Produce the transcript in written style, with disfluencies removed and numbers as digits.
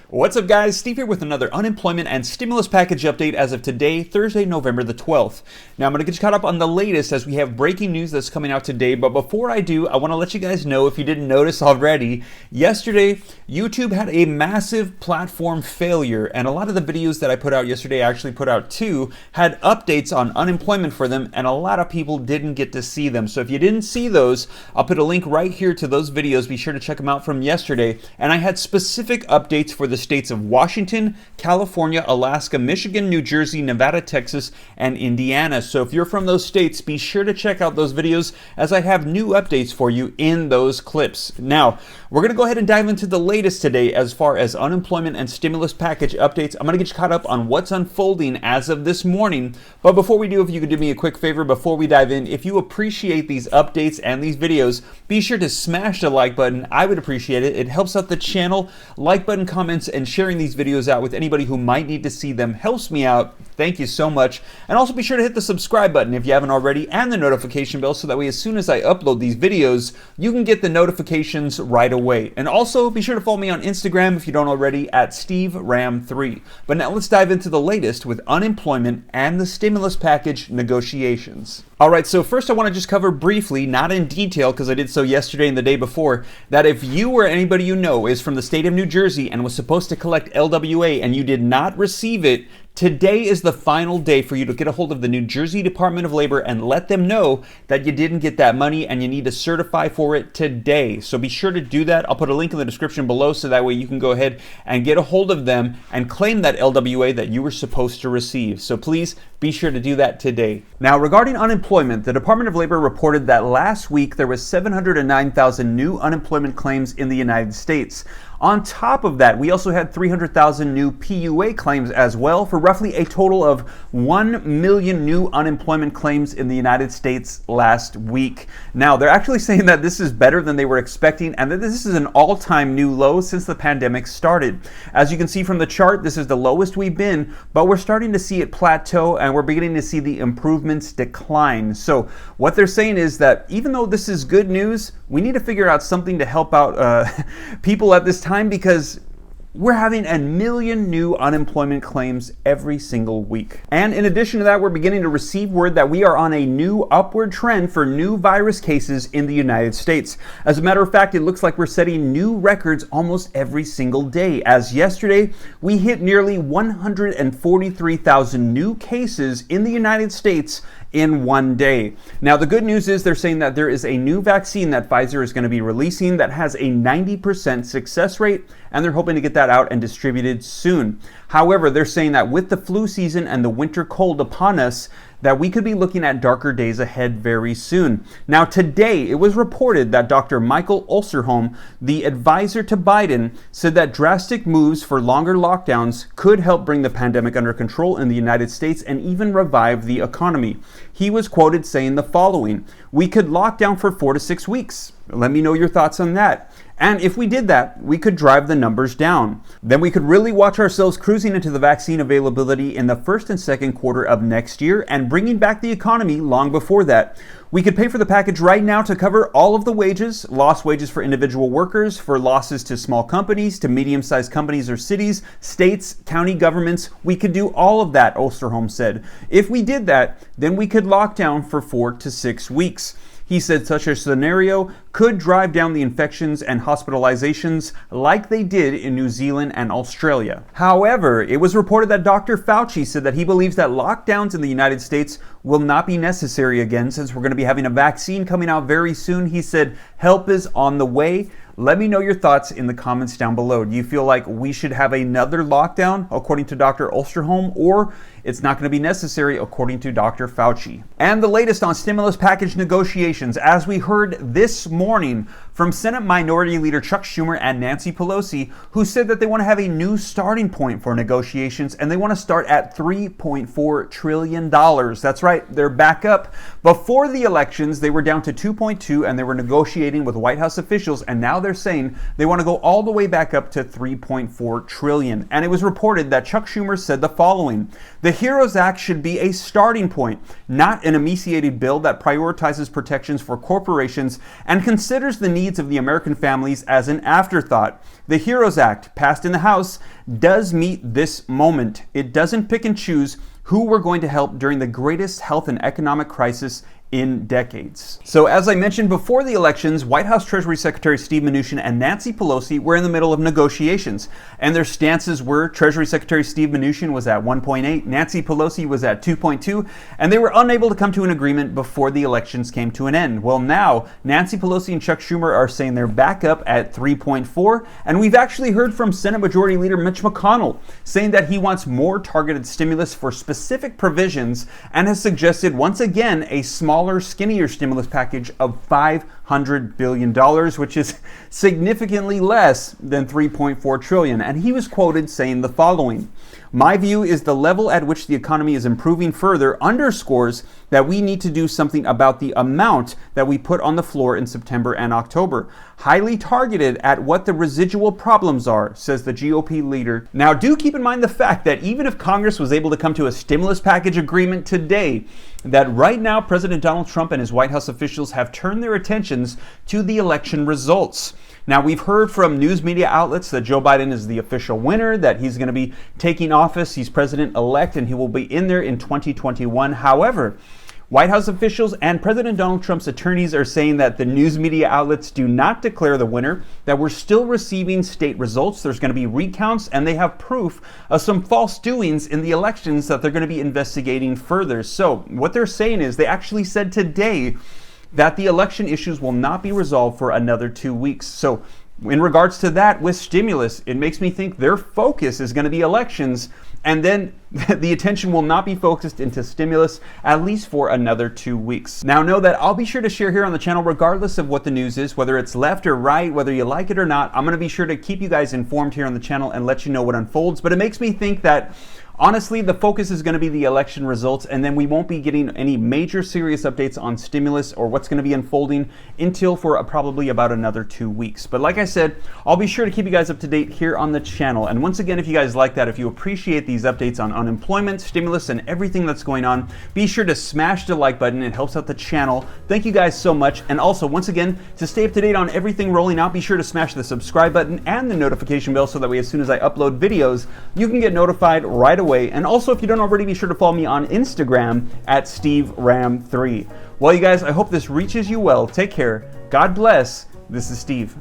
What's up, guys? Steve here with another unemployment and stimulus package update as of today, Thursday, November the 12th. Now, I'm going to get you caught up on the latest as we have breaking news that's coming out today. But before I do, I want to let you guys know, if you didn't notice already, yesterday, YouTube had a massive platform failure. And a lot of the videos that I put out yesterday, I actually put out too, had updates on unemployment for them. And a lot of people didn't get to see them. So if you didn't see those, I'll put a link right here to those videos. Be sure to check them out from yesterday. And I had specific updates for the states of Washington, California, Alaska, Michigan, New Jersey, Nevada, Texas, and Indiana. So if you're from those states, be sure to check out those videos as I have new updates for you in those clips. Now, we're going to go ahead and dive into the latest today as far as unemployment and stimulus package updates. I'm going to get you caught up on what's unfolding as of this morning. But before we do, if you could do me a quick favor before we dive in, if you appreciate these updates and these videos, be sure to smash the like button. I would appreciate it. It helps out the channel. Like button, comments, and sharing these videos out with anybody who might need to see them helps me out. Thank you so much. And also be sure to hit the subscribe button if you haven't already, and the notification bell, so that way as soon as I upload these videos, you can get the notifications right away. And also be sure to follow me on Instagram if you don't already at SteveRam3. But now let's dive into the latest with unemployment and the stimulus package negotiations. All right, so first I want to just cover briefly, not in detail because I did so yesterday and the day before, that if you or anybody you know is from the state of New Jersey and was supposed to collect LWA and you did not receive it, today is the final day for you to get a hold of the New Jersey Department of Labor and let them know that you didn't get that money and you need to certify for it today. So be sure to do that. I'll put a link in the description below so that way you can go ahead and get a hold of them and claim that LWA that you were supposed to receive. So please be sure to do that today. Now, regarding unemployment, the Department of Labor reported that last week there was 709,000 new unemployment claims in the United States. On top of that, we also had 300,000 new PUA claims as well, for roughly a total of 1 million new unemployment claims in the United States last week. Now, they're actually saying that this is better than they were expecting and that this is an all-time new low since the pandemic started. As you can see from the chart, this is the lowest we've been, but we're starting to see it plateau and we're beginning to see the improvements decline. So what they're saying is that even though this is good news, we need to figure out something to help out people at this time, because we're having 1 million new unemployment claims every single week. And in addition to that, we're beginning to receive word that we are on a new upward trend for new virus cases in the United States. As a matter of fact, it looks like we're setting new records almost every single day. As yesterday, we hit nearly 143,000 new cases in the United States in one day. Now, the good news is they're saying that there is a new vaccine that Pfizer is going to be releasing that has a 90% success rate, and they're hoping to get that out and distributed soon. However, they're saying that with the flu season and the winter cold upon us, that we could be looking at darker days ahead very soon. Now, today, it was reported that Dr. Michael Osterholm, the advisor to Biden, said that drastic moves for longer lockdowns could help bring the pandemic under control in the United States and even revive the economy. He was quoted saying the following: "We could lock down for 4 to 6 weeks. Let me know your thoughts on that. And if we did that, we could drive the numbers down. Then we could really watch ourselves cruising into the vaccine availability in the first and second quarter of next year and bringing back the economy long before that. We could pay for the package right now to cover all of the wages, lost wages for individual workers, for losses to small companies, to medium-sized companies or cities, states, county governments. We could do all of that," Osterholm said. "If we did that, then we could lock down for 4 to 6 weeks. He said such a scenario could drive down the infections and hospitalizations like they did in New Zealand and Australia." However, it was reported that Dr. Fauci said that he believes that lockdowns in the United States will not be necessary again since we're going to be having a vaccine coming out very soon. He said help is on the way. Let me know your thoughts in the comments down below. Do you feel like we should have another lockdown according to Dr. Osterholm, or it's not going to be necessary according to Dr. Fauci? And the latest on stimulus package negotiations, as we heard this morning from Senate Minority Leader Chuck Schumer and Nancy Pelosi, who said that they want to have a new starting point for negotiations and they want to start at $3.4 trillion. That's right, they're back up. Before the elections, they were down to 2.2 and they were negotiating with White House officials, and now they're saying they want to go all the way back up to 3.4 trillion. And it was reported that Chuck Schumer said the following: "The HEROES Act should be a starting point, not an emaciated bill that prioritizes protections for corporations and considers the need needs of the American families as an afterthought. The HEROES Act, passed in the House, does meet this moment. It doesn't pick and choose who we're going to help during the greatest health and economic crisis in decades. So as I mentioned before the elections, White House Treasury Secretary Steve Mnuchin and Nancy Pelosi were in the middle of negotiations, and their stances were Treasury Secretary Steve Mnuchin was at 1.8, Nancy Pelosi was at 2.2, and they were unable to come to an agreement before the elections came to an end. Well, now Nancy Pelosi and Chuck Schumer are saying they're back up at 3.4, and we've actually heard from Senate Majority Leader Mitch McConnell saying that he wants more targeted stimulus for specific provisions and has suggested once again a smaller, skinnier stimulus package of $500 billion, which is significantly less than $3.4 trillion. And he was quoted saying the following: "My view is the level at which the economy is improving further underscores that we need to do something about the amount that we put on the floor in September and October. Highly targeted at what the residual problems are," says the GOP leader. Now, do keep in mind the fact that even if Congress was able to come to a stimulus package agreement today, that right now President Donald Trump and his White House officials have turned their attentions to the election results. Now, we've heard from news media outlets that Joe Biden is the official winner, that he's going to be taking office, he's president-elect, and he will be in there in 2021. However, White House officials and President Donald Trump's attorneys are saying that the news media outlets do not declare the winner, that we're still receiving state results, there's going to be recounts, and they have proof of some false doings in the elections that they're going to be investigating further. So what they're saying is they actually said today that the election issues will not be resolved for another 2 weeks. So in regards to that, with stimulus, it makes me think their focus is going to be elections, and then the attention will not be focused into stimulus, at least for another 2 weeks. Now, know that I'll be sure to share here on the channel, regardless of what the news is, whether it's left or right, whether you like it or not. I'm going to be sure to keep you guys informed here on the channel and let you know what unfolds. But it makes me think that honestly, the focus is going to be the election results, and then we won't be getting any major serious updates on stimulus or what's going to be unfolding until for probably about another 2 weeks. But like I said, I'll be sure to keep you guys up to date here on the channel. And once again, if you guys like that, if you appreciate these updates on unemployment, stimulus, and everything that's going on, be sure to smash the like button. It helps out the channel. Thank you guys so much. And also, once again, to stay up to date on everything rolling out, be sure to smash the subscribe button and the notification bell so that way as soon as I upload videos, you can get notified right away. And also, if you don't already, be sure to follow me on Instagram at SteveRam3. Well, you guys, I hope this reaches you well. Take care. God bless. This is Steve.